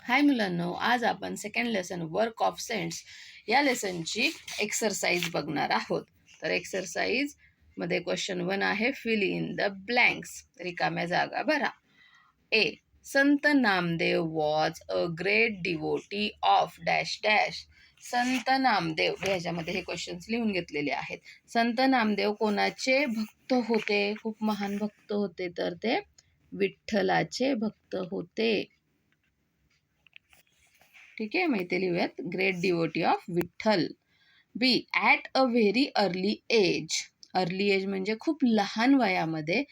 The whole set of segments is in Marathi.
हाय मुलांनो, आज आपण second lesson work of cents या लेसनची एक्सरसाइज बघणार आहोत. तर एक्सरसाइज मध्ये क्वेश्चन 1 आहे, फिल इन द ब्लँक्स, रिकाम्या जागा भरा. ए, संत Namdev was a great devotee of dash dash. संत नामदेव ह्याच्यामध्ये हे क्वेश्चन्स लिहून घेतलेले आहेत. संत नामदेव कोणाचे भक्त होते? खूप महान भक्त होते. तर ते विठ्ठलाचे भक्त होते. ठीक आहे, मग इथे लिहूयात great devotee of Vitthal. B, at a very early age. Early age म्हणजे खूप लहान वयामध्ये.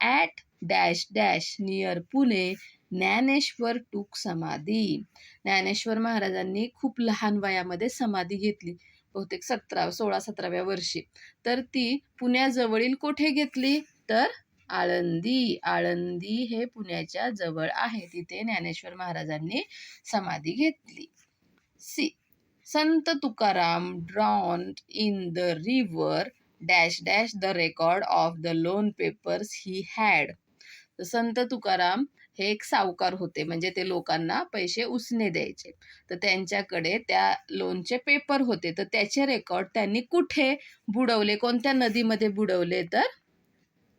At dash dash near Pune Dnyaneshwar took samadhi. Dnyaneshwar महाराजांनी खूप लहान वयामध्ये समाधी घेतली, बहुतेक 16-17व्या वर्षी. तर ती पुण्याजवळील कुठे घेतली? तर आळंदी. आळंदी हे पुण्याच्या जवळ आहे, तिथे ज्ञानेश्वर महाराजांनी समाधी घेतली. C, Sant Tukaram drawn in the river dash dash the record of the loan papers he had. संत तुकाराम हे एक सावकार होते, म्हणजे ते लोकांना पैसे उसने द्यायचे. तर त्यांच्याकडे त्या लोनचे पेपर होते, तर त्याचे रेकॉर्ड त्यांनी कुठे बुडवले? कोणत्या नदीमध्ये बुडवले? तर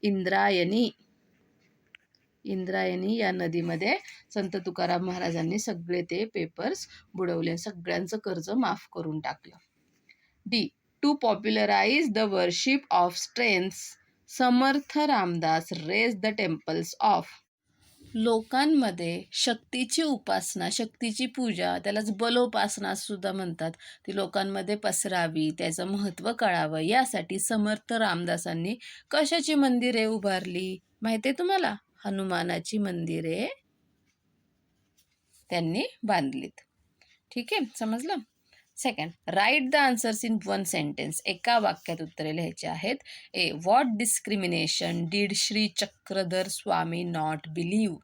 इंद्रायणी. इंद्रायणी या नदीमध्ये संत तुकाराम महाराजांनी सगळे ते पेपर्स बुडवले, सगळ्यांचं कर्ज माफ करून टाकलं. D, to popularise the worship of strengths Samarth Ramdas raise the temples of. लोकांमध्ये शक्तीची उपासना, शक्तीची पूजा, त्यालाच बलोपासना सुद्धा म्हणतात, ती लोकांमध्ये पसरावी, त्याचं महत्त्व कळावं, यासाठी समर्थ रामदासांनी कशाची मंदिरे उभारली माहिती आहे तुम्हाला? हनुमानाची मंदिरे त्यांनी बांधलीत. ठीक आहे, समजलं? Second, write the answers in one sentence. एका वाक्यात उत्तरे लिहायची आहेत. A, what discrimination did Shri Chakradhar Swami not believe.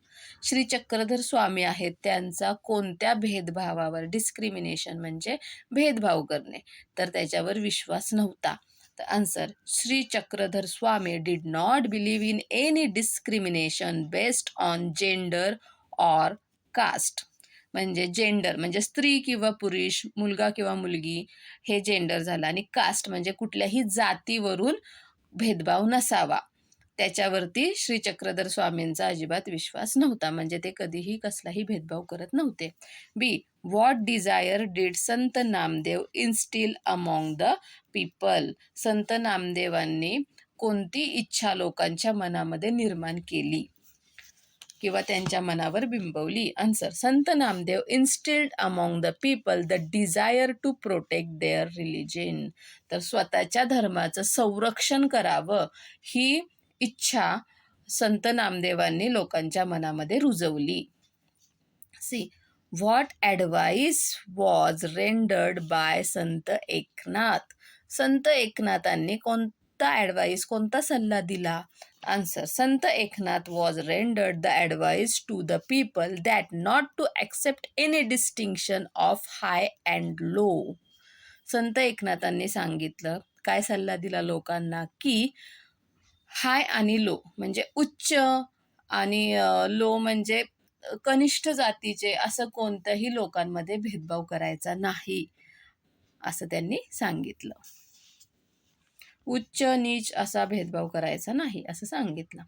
Shri Chakradhar Swami आहेत, त्यांचा कोणत्या भेदभावावर, डिस्क्रिमिनेशन म्हणजे भेदभाव करणे, तर त्याच्यावर विश्वास नव्हता. तर answer, Shri Chakradhar Swami did not believe in any discrimination based on gender or caste. म्हणजे जेंडर म्हणजे स्त्री किंवा पुरुष, मुलगा किंवा मुलगी, हे जेंडर झालं. आणि कास्ट म्हणजे कुठल्याही जातीवरून भेदभाव नसावा, त्याच्यावरती श्री चक्रधर स्वामींचा अजिबात विश्वास नव्हता, म्हणजे ते कधीही कसलाही भेदभाव करत नव्हते. बी, what Dzire did Sant Namdev instil among the people. संत नामदेवांनी कोणती इच्छा लोकांच्या मनामध्ये निर्माण केली किंवा त्यांच्या मनावर बिंबवली? Answer, Sant Namdev instilled among the people the desire to protect their religion. तर स्वतःच्या धर्माचं संरक्षण करावं ही इच्छा संत नामदेवांनी लोकांच्या मनामध्ये रुजवली. C, what advice was rendered by Sant Eknath. संत एकनाथांनी कोणता ॲडवाईस, कोणता सल्ला दिला? Answer, Sant Eknath was rendered the advice to the people that not to accept any distinction of high and low. Sant एकनाथांनी सांगितलं, काय सल्ला दिला लोकांना? की हाय आणि लो म्हणजे उच्च आणि लो म्हणजे कनिष्ठ जातीचे, असं कोणत्याही लोकांमध्ये भेदभाव करायचा नाही, असं त्यांनी सांगितलं. उच्च नीच असा भेदभाव करायचा नाही असं सांगितलं.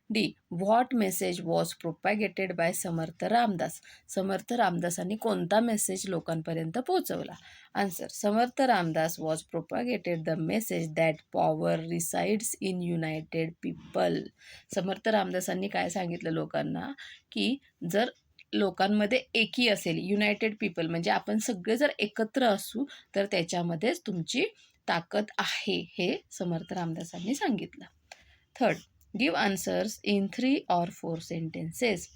D, what message was propagated by Samarth Ramdas. Samarth रामदासांनी कोणता मेसेज लोकांपर्यंत पोहोचवला? Answer, Samarth Ramdas was propagated the message that power resides in united people. Samarth रामदासांनी काय सांगितलं लोकांना? की जर लोकांमध्ये एकी असेल, युनायटेड पीपल म्हणजे आपण सगळे जर एकत्र असू, तर त्याच्यामध्येच तुमची ताकद आहे, हे समर्थ रामदासांनी सांगितलं. Third, give answers in 3 or 4 sentences.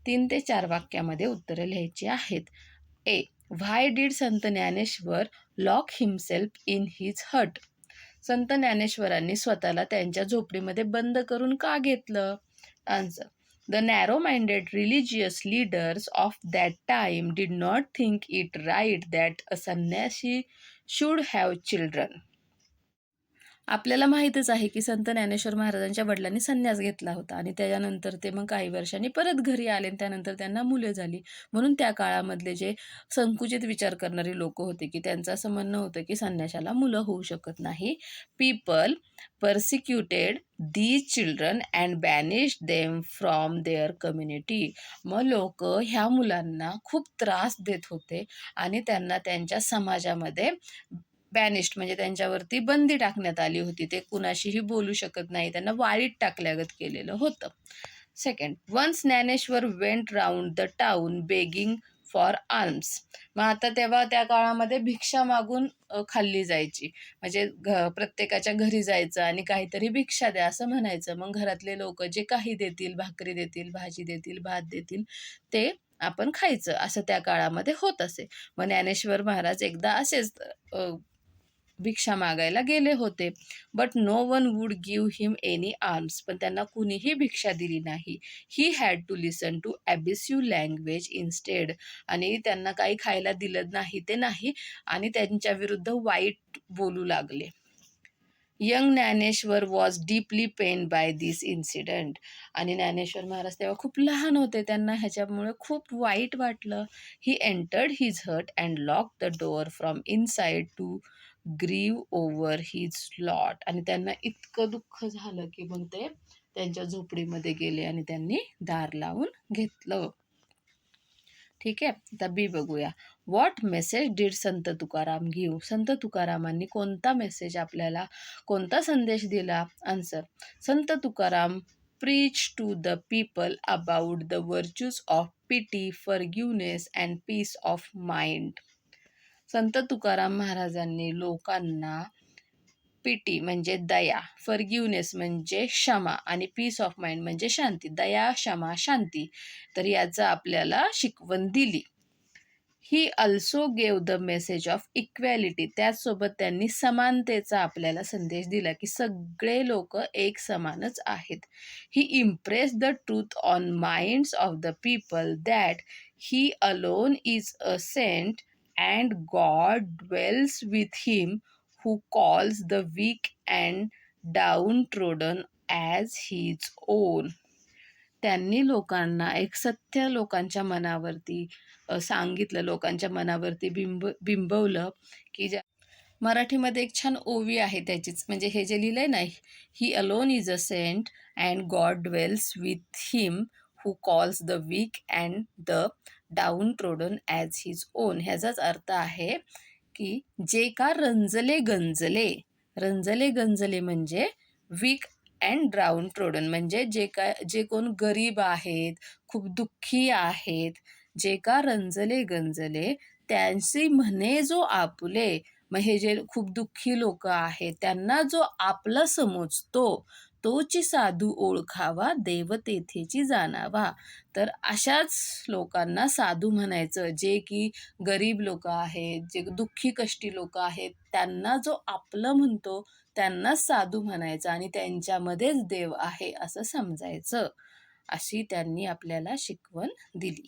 3 ते 4 वाक्यामध्ये उत्तरं लिहायची आहेत. ए, why did Sant Dnyaneshwar lock himself in his hut. Sant ज्ञानेश्वरांनी स्वतःला त्यांच्या झोपडीमध्ये बंद करून का घेतलं? Answer, the narrow minded religious leaders of that time did not think it right that a sannyasi should have children. आपल्याला माहीतच आहे, की संत ज्ञानेश्वर महाराजांच्या वडिलांनी संन्यास घेतला होता आणि त्याच्यानंतर ते मग काही वर्षांनी परत घरी आले आणि त्यानंतर त्यांना मुले झाली. म्हणून त्या काळामधले जे संकुचित विचार करणारी लोकं होते, की त्यांचं असं म्हणणं होतं, की संन्याशाला मुलं होऊ शकत नाही. People persecuted these children and banished them from their community. मग लोकं ह्या मुलांना खूप त्रास देत होते आणि त्यांना त्यांच्या समाजामध्ये बॅनिश्ड म्हणजे त्यांच्यावरती बंदी टाकण्यात आली होती. ते कुणाशीही बोलू शकत नाही. त्यांना वाळीत टाकल्यागत केलेलं होतं. Second, once Dnyaneshwar went round the town begging for alms. मग आता तेव्हा त्या काळामध्ये भिक्षा मागून खाल्ली जायची. म्हणजे प्रत्येकाच्या घरी जायचं आणि काहीतरी भिक्षा द्या असं म्हणायचं. मग घरातले लोकं जे काही देतील, भाकरी देतील, भाजी देतील, भात देतील, ते आपण खायचं. असं त्या काळामध्ये होत असे. मग ज्ञानेश्वर महाराज एकदा असेच भिक्षा मागायला गेले होते. But no one would give him any alms. पण त्यांना कुणीही भिक्षा दिली नाही. He had to listen to abusive language instead. आणि त्यांना काही खायला दिलं नाही ते नाही आणि त्यांच्या विरुद्ध वाईट बोलू लागले. Young Dnyaneshwar was deeply pain by this incident. आणि ज्ञानेश्वर महाराज तेव्हा खूप लहान होते. त्यांना ह्याच्यामुळे खूप वाईट वाटलं. He entered his hut and lock the door from inside to grieve over his lot. आणि त्यांना इतकं दुःख झालं की मग ते त्यांच्या झोपडीमध्ये गेले आणि त्यांनी दार लावून घेतलं. ठीक आहे. आता बी बघूया. What message did Sant Tukaram give. संत तुकारामांनी कोणता मेसेज आपल्याला, कोणता संदेश दिला? Answer, Sant Tukaram preach to the people about the virtues of pity, forgiveness and peace of mind. संत तुकाराम महाराजांनी लोकांना पिटी म्हणजे दया, फॉरगिव्हनेस म्हणजे क्षमा आणि पीस ऑफ माइंड म्हणजे शांती. दया, क्षमा, शांती. तर याचा आपल्याला शिकवण दिली. He also gave the message of equality. त्याचसोबत त्यांनी समानतेचा आपल्याला संदेश दिला की सगळे लोक एक समानच आहेत. He impress the truth on minds of the people that he alone is a saint and God dwells with him who calls the weak and downtrodden as his own. त्यांनी लोकांना एक सत्य लोकांच्या मनावरती सांगितलं, लोकांच्या मनावरती बिंबवलं की मराठीमध्ये एक छान ओवी आहे त्याचीच. म्हणजे हे जे लिहिलंय ना, he alone is a saint and God dwells with him who calls the weak and the downtrodden as his own. ह्याचाच अर्थ आहे की जे का रंजले गंजले, रंजले गंजले म्हणजे वीक अँड डाऊन ट्रोडन म्हणजे जे कोण गरीब आहेत, खूप दुःखी आहेत, जे का रंजले गंजले त्यांची म्हणे जो आपुले. मग हे जे खूप दुःखी लोक आहेत त्यांना जो आपला समजतो, तोची साधू ओळखावा, देव तेथेची जाणावा. तर अशाच लोकांना साधू म्हणायचं. जे की गरीब लोक आहेत, जे दुःखी कष्टी लोक आहेत, त्यांना जो आपलं म्हणतो त्यांनाच साधू म्हणायचं आणि त्यांच्यामध्येच देव आहे असं समजायचं. अशी त्यांनी आपल्याला शिकवण दिली.